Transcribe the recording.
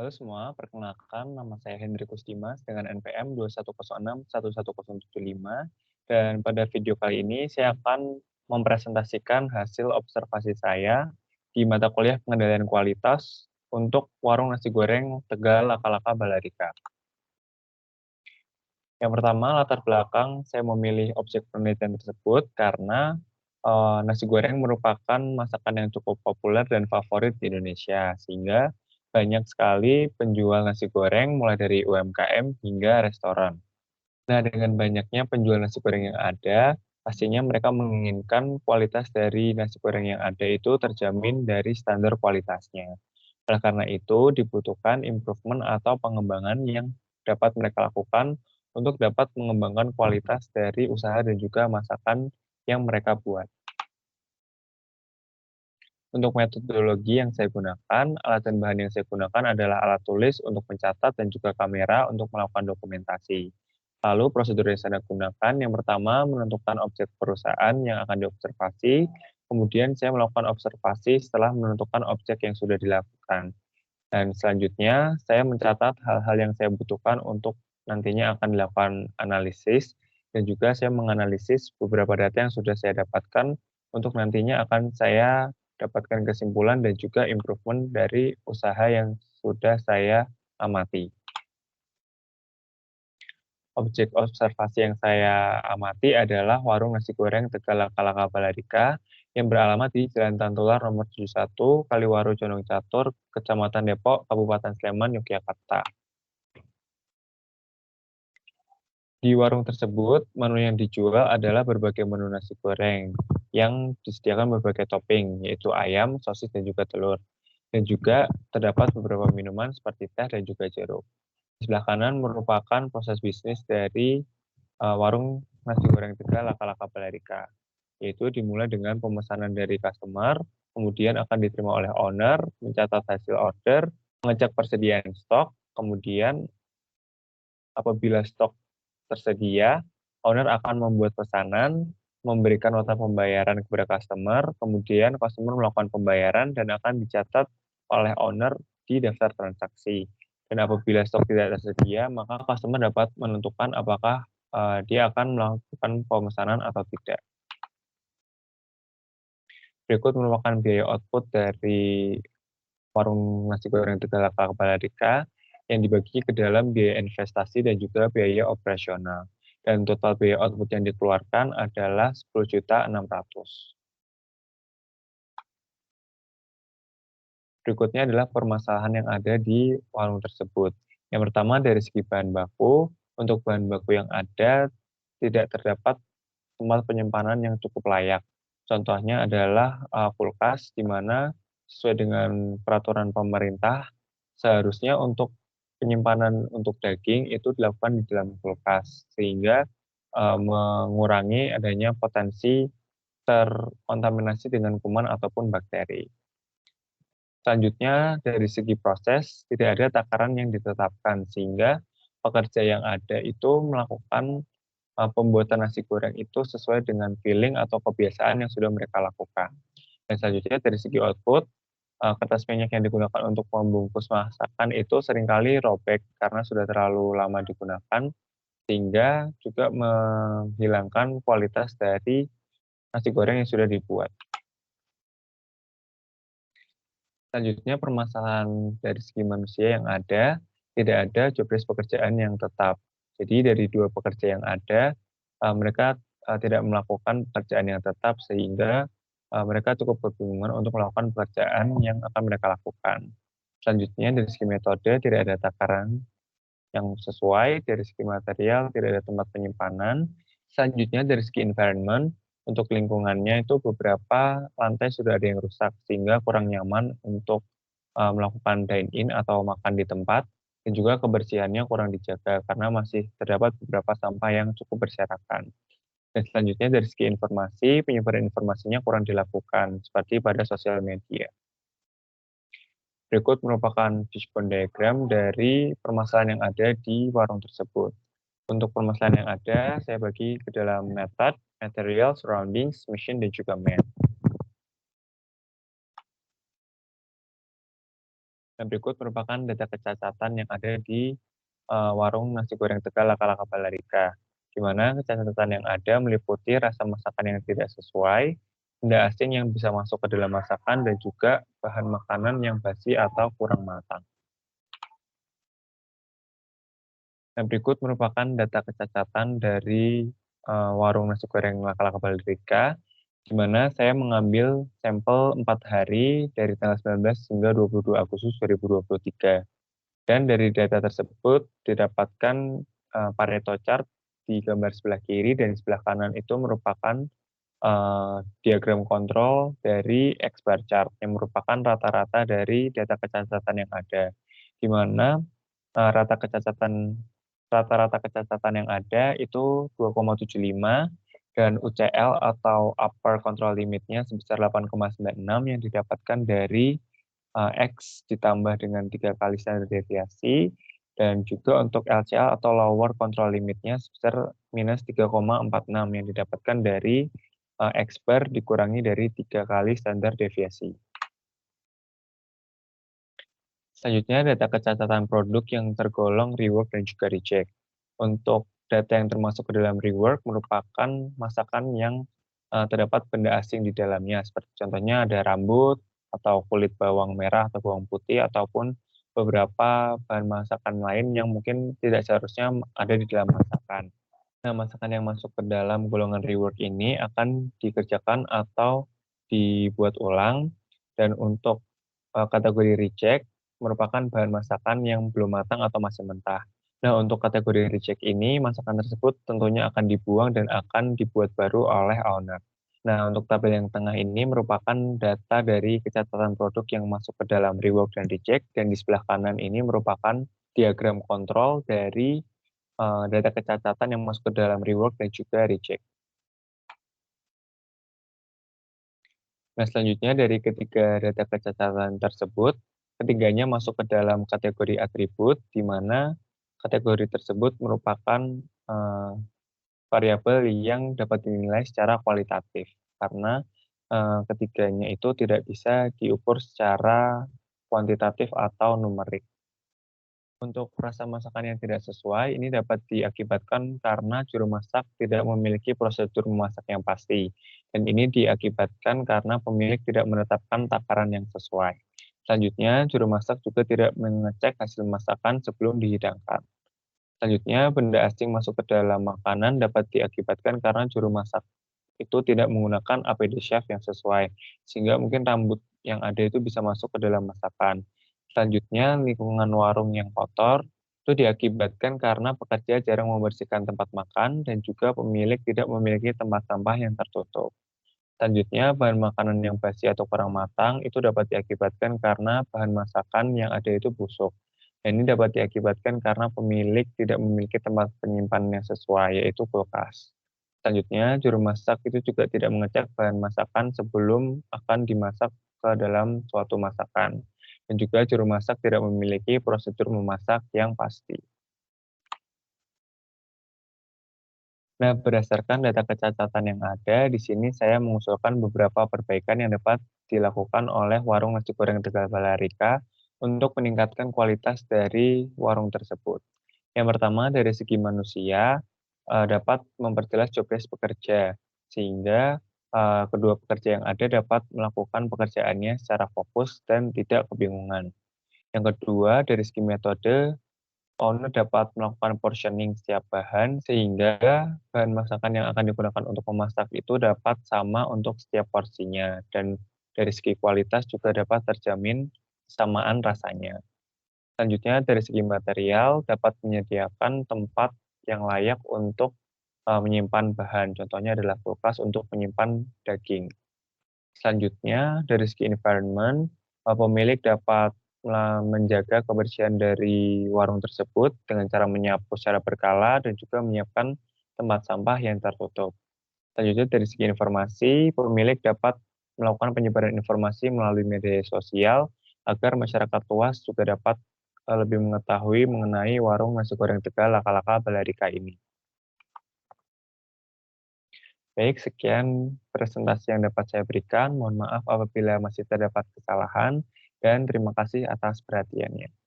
Halo semua, perkenalkan nama saya Hendrikus Dimas dengan NPM 210611075 dan pada video kali ini saya akan mempresentasikan hasil observasi saya di mata kuliah pengendalian kualitas untuk warung nasi goreng Tegal Laka-Laka Balarika. Yang pertama, latar belakang saya memilih objek penelitian tersebut karena nasi goreng merupakan masakan yang cukup populer dan favorit di Indonesia, sehingga banyak sekali penjual nasi goreng mulai dari UMKM hingga restoran. Nah, dengan banyaknya penjual nasi goreng yang ada, pastinya mereka menginginkan kualitas dari nasi goreng yang ada itu terjamin dari standar kualitasnya. Oleh karena itu, dibutuhkan improvement atau pengembangan yang dapat mereka lakukan untuk dapat mengembangkan kualitas dari usaha dan juga masakan yang mereka buat. Untuk metodologi yang saya gunakan, alat dan bahan yang saya gunakan adalah alat tulis untuk mencatat dan juga kamera untuk melakukan dokumentasi. Lalu prosedur yang saya gunakan, yang pertama menentukan objek perusahaan yang akan diobservasi, kemudian saya melakukan observasi setelah menentukan objek yang sudah dilakukan. Dan selanjutnya, saya mencatat hal-hal yang saya butuhkan untuk nantinya akan dilakukan analisis, dan juga saya menganalisis beberapa data yang sudah saya dapatkan untuk nantinya akan saya dapatkan kesimpulan dan juga improvement dari usaha yang sudah saya amati. Objek observasi yang saya amati adalah warung nasi goreng Tegal Laka-Laka Balarika yang beralamat di Jalan Tantular nomor 71, Kaliwaru Condong Catur, Kecamatan Depok, Kabupaten Sleman, Yogyakarta. Di warung tersebut, menu yang dijual adalah berbagai menu nasi goreng yang disediakan berbagai topping, yaitu ayam, sosis, dan juga telur. Dan juga terdapat beberapa minuman seperti teh dan juga jeruk. Di sebelah kanan merupakan proses bisnis dari warung nasi goreng Tegal Laka-Laka Balarika, yaitu dimulai dengan pemesanan dari customer, kemudian akan diterima oleh owner, mencatat hasil order, mengecek persediaan stok, kemudian apabila stok tersedia, owner akan membuat pesanan, memberikan nota pembayaran kepada customer, kemudian customer melakukan pembayaran dan akan dicatat oleh owner di daftar transaksi. Dan apabila stok tidak tersedia, maka customer dapat menentukan apakah dia akan melakukan pemesanan atau tidak. Berikut merupakan biaya output dari warung nasi goreng Tegal Laka Balarika yang dibagi ke dalam biaya investasi dan juga biaya operasional. Dan total biaya output yang dikeluarkan adalah 10.600.000. Berikutnya adalah permasalahan yang ada di warung tersebut. Yang pertama dari segi bahan baku, untuk bahan baku yang ada tidak terdapat tempat penyimpanan yang cukup layak. Contohnya adalah kulkas, di mana sesuai dengan peraturan pemerintah, seharusnya untuk penyimpanan untuk daging itu dilakukan di dalam kulkas, sehingga mengurangi adanya potensi terkontaminasi dengan kuman ataupun bakteri. Selanjutnya, dari segi proses, tidak ada takaran yang ditetapkan, sehingga pekerja yang ada itu melakukan pembuatan nasi goreng itu sesuai dengan feeling atau kebiasaan yang sudah mereka lakukan. Dan selanjutnya dari segi output, kertas minyak yang digunakan untuk membungkus masakan itu seringkali robek karena sudah terlalu lama digunakan, sehingga juga menghilangkan kualitas dari nasi goreng yang sudah dibuat. Selanjutnya permasalahan dari segi manusia yang ada, tidak ada job desk pekerjaan yang tetap. Jadi dari dua pekerja yang ada, mereka tidak melakukan pekerjaan yang tetap sehingga mereka cukup kebingungan untuk melakukan pekerjaan yang akan mereka lakukan. Selanjutnya dari segi metode tidak ada takaran yang sesuai, dari segi material tidak ada tempat penyimpanan. Selanjutnya dari segi environment, untuk lingkungannya itu beberapa lantai sudah ada yang rusak sehingga kurang nyaman untuk melakukan dine-in atau makan di tempat, dan juga kebersihannya kurang dijaga karena masih terdapat beberapa sampah yang cukup berserakan. Dan selanjutnya dari segi informasi, penyebaran informasinya kurang dilakukan seperti pada sosial media. Berikut merupakan fishbone diagram dari permasalahan yang ada di warung tersebut. Untuk permasalahan yang ada, saya bagi ke dalam method, material, surroundings, machine, dan juga man. Dan berikut merupakan data kecacatan yang ada di warung nasi goreng Tegal Laka-Laka Balarika, di mana kecacatan yang ada meliputi rasa masakan yang tidak sesuai, benda asing yang bisa masuk ke dalam masakan, dan juga bahan makanan yang basi atau kurang matang. Dan berikut merupakan data kecacatan dari warung nasi goreng Laka-Laka Balarika, di mana saya mengambil sampel 4 hari dari tanggal 19 hingga 22 Agustus 2023. Dan dari data tersebut didapatkan Pareto chart di gambar sebelah kiri dan sebelah kanan itu merupakan diagram kontrol dari X bar chart yang merupakan rata-rata dari data kecacatan yang ada, di mana rata-rata kecacatan yang ada itu 2,75 dan UCL atau upper control limitnya sebesar 8,96 yang didapatkan dari X ditambah dengan 3 kali standar deviasi, dan juga untuk LCL atau lower control limitnya sebesar minus 3,46 yang didapatkan dari X bar dikurangi dari 3 kali standar deviasi. Selanjutnya data kecacatan produk yang tergolong rework dan juga reject. Untuk data yang termasuk ke dalam rework merupakan masakan yang terdapat benda asing di dalamnya, seperti contohnya ada rambut, atau kulit bawang merah atau bawang putih, ataupun beberapa bahan masakan lain yang mungkin tidak seharusnya ada di dalam masakan. Nah, masakan yang masuk ke dalam golongan rework ini akan dikerjakan atau dibuat ulang, dan untuk kategori reject merupakan bahan masakan yang belum matang atau masih mentah. Nah, untuk kategori reject ini, masakan tersebut tentunya akan dibuang dan akan dibuat baru oleh owner. Nah, untuk tabel yang tengah ini merupakan data dari kecacatan produk yang masuk ke dalam rework dan reject, dan di sebelah kanan ini merupakan diagram kontrol dari data kecacatan yang masuk ke dalam rework dan juga reject. Nah, selanjutnya dari ketiga data kecacatan tersebut, ketiganya masuk ke dalam kategori atribut, di mana kategori tersebut merupakan variabel yang dapat dinilai secara kualitatif, karena ketiganya itu tidak bisa diukur secara kuantitatif atau numerik. Untuk rasa masakan yang tidak sesuai, ini dapat diakibatkan karena juru masak tidak memiliki prosedur memasak yang pasti, dan ini diakibatkan karena pemilik tidak menetapkan takaran yang sesuai. Selanjutnya, juru masak juga tidak mengecek hasil masakan sebelum dihidangkan. Selanjutnya, benda asing masuk ke dalam makanan dapat diakibatkan karena juru masak itu tidak menggunakan APD chef yang sesuai, sehingga mungkin rambut yang ada itu bisa masuk ke dalam masakan. Selanjutnya, lingkungan warung yang kotor itu diakibatkan karena pekerja jarang membersihkan tempat makan dan juga pemilik tidak memiliki tempat sampah yang tertutup. Selanjutnya, bahan makanan yang basi atau kurang matang itu dapat diakibatkan karena bahan masakan yang ada itu busuk. Dan ini dapat diakibatkan karena pemilik tidak memiliki tempat penyimpanan yang sesuai, yaitu kulkas. Selanjutnya, juru masak itu juga tidak mengecek bahan masakan sebelum akan dimasak ke dalam suatu masakan. Dan juga juru masak tidak memiliki prosedur memasak yang pasti. Nah, berdasarkan data kecacatan yang ada, di sini saya mengusulkan beberapa perbaikan yang dapat dilakukan oleh warung nasi goreng Tegal Balarika untuk meningkatkan kualitas dari warung tersebut. Yang pertama, dari segi manusia, dapat memperjelas job desk pekerja, sehingga kedua pekerja yang ada dapat melakukan pekerjaannya secara fokus dan tidak kebingungan. Yang kedua, dari segi metode, owner dapat melakukan portioning setiap bahan, sehingga bahan masakan yang akan digunakan untuk memasak itu dapat sama untuk setiap porsinya, dan dari segi kualitas juga dapat terjamin kesamaan rasanya. Selanjutnya, dari segi material, dapat menyediakan tempat yang layak untuk menyimpan bahan, contohnya adalah kulkas untuk menyimpan daging. Selanjutnya, dari segi environment, pemilik dapat menjaga kebersihan dari warung tersebut dengan cara menyapu secara berkala dan juga menyiapkan tempat sampah yang tertutup. Selanjutnya, dari segi informasi, pemilik dapat melakukan penyebaran informasi melalui media sosial agar masyarakat luas juga dapat lebih mengetahui mengenai warung nasi goreng Tegal Laka-Laka Balarika ini. Baik, sekian presentasi yang dapat saya berikan. Mohon maaf apabila masih terdapat kesalahan. dan terima kasih atas perhatiannya.